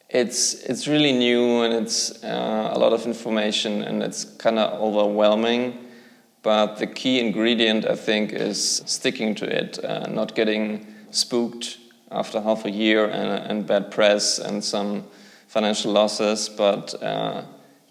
It's really new, and it's a lot of information, and it's kind of overwhelming. But the key ingredient, I think, is sticking to it, not getting spooked after half a year and bad press and some financial losses, but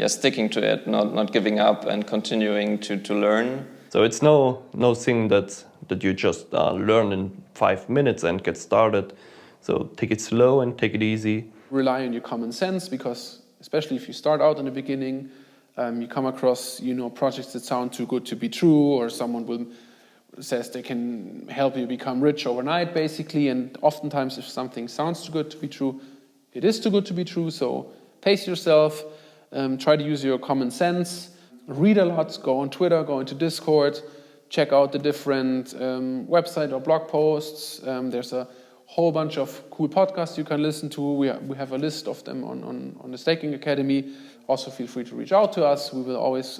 sticking to it, not giving up and continuing to learn. So it's no thing that you just learn in 5 minutes and get started. So take it slow and take it easy. Rely on your common sense, because especially if you start out in the beginning, you come across projects that sound too good to be true, or someone says they can help you become rich overnight, basically. And oftentimes, if something sounds too good to be true, it is too good to be true. So pace yourself, try to use your common sense, read a lot, go on Twitter, go into Discord, check out the different website or blog posts. There's a whole bunch of cool podcasts you can listen to. We have a list of them on the Staking Academy. Also feel free to reach out to us. We will always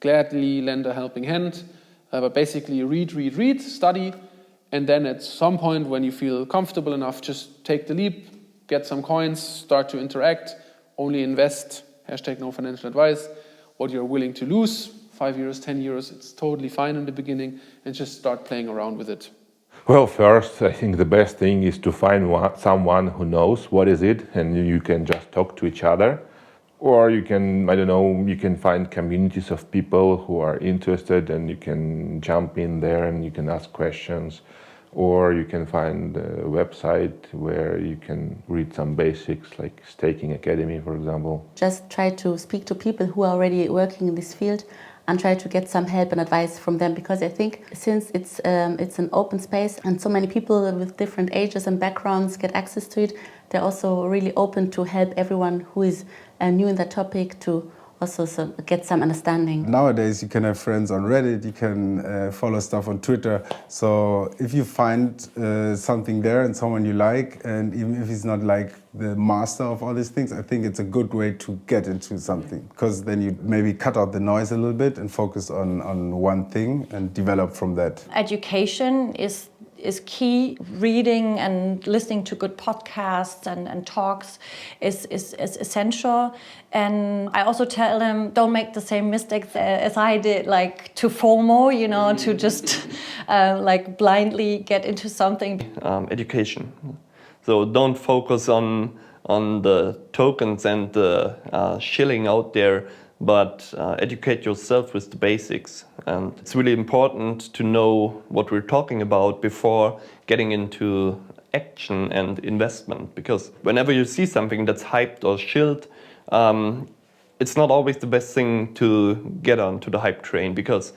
gladly lend a helping hand. But basically read, study, and then at some point when you feel comfortable enough, just take the leap, get some coins, start to interact, only invest, #no financial advice, what you're willing to lose, 5 euros, 10 euros, it's totally fine in the beginning, and just start playing around with it. Well, first, I think the best thing is to find someone who knows what is it, and you can just talk to each other. Or you can, you can find communities of people who are interested, and you can jump in there and you can ask questions. Or you can find a website where you can read some basics, like Staking Academy, for example. Just try to speak to people who are already working in this field and try to get some help and advice from them, because I think since it's an open space and so many people with different ages and backgrounds get access to it, they're also really open to help everyone who is new in that topic to also get some understanding. Nowadays you can have friends on Reddit, you can follow stuff on Twitter. So if you find something there and someone you like, and even if he's not like the master of all these things, I think it's a good way to get into something, because then you maybe cut out the noise a little bit and focus on one thing and develop from that. Education is key. Reading and listening to good podcasts and talks is essential. And I also tell them, don't make the same mistakes as I did, like to FOMO, to just like blindly get into something. Education. So don't focus on the tokens and the shilling out there, but educate yourself with the basics. And it's really important to know what we're talking about before getting into action and investment, because whenever you see something that's hyped or shilled, it's not always the best thing to get onto the hype train, because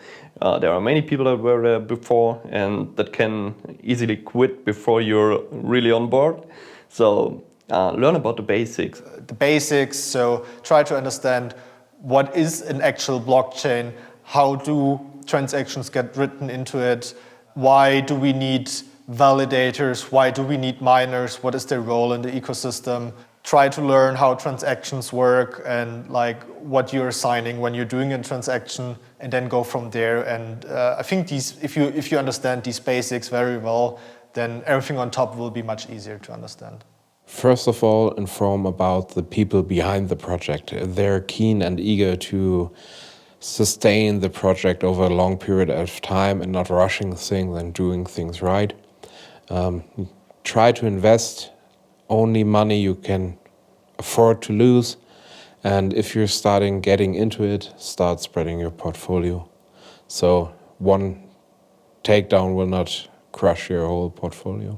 there are many people that were there before and that can easily quit before you're really on board. So learn about the basics. The basics, so try to understand what is an actual blockchain, how do transactions get written into it, why do we need validators, why do we need miners, what is their role in the ecosystem. Try to learn how transactions work and like what you're signing when you're doing a transaction, and then go from there. And I think if you understand these basics very well, then everything on top will be much easier to understand. First of all, inform about the people behind the project. They're keen and eager to sustain the project over a long period of time and not rushing things and doing things right. Try to invest only money you can afford to lose. And if you're getting into it, start spreading your portfolio. So one takedown will not crush your whole portfolio.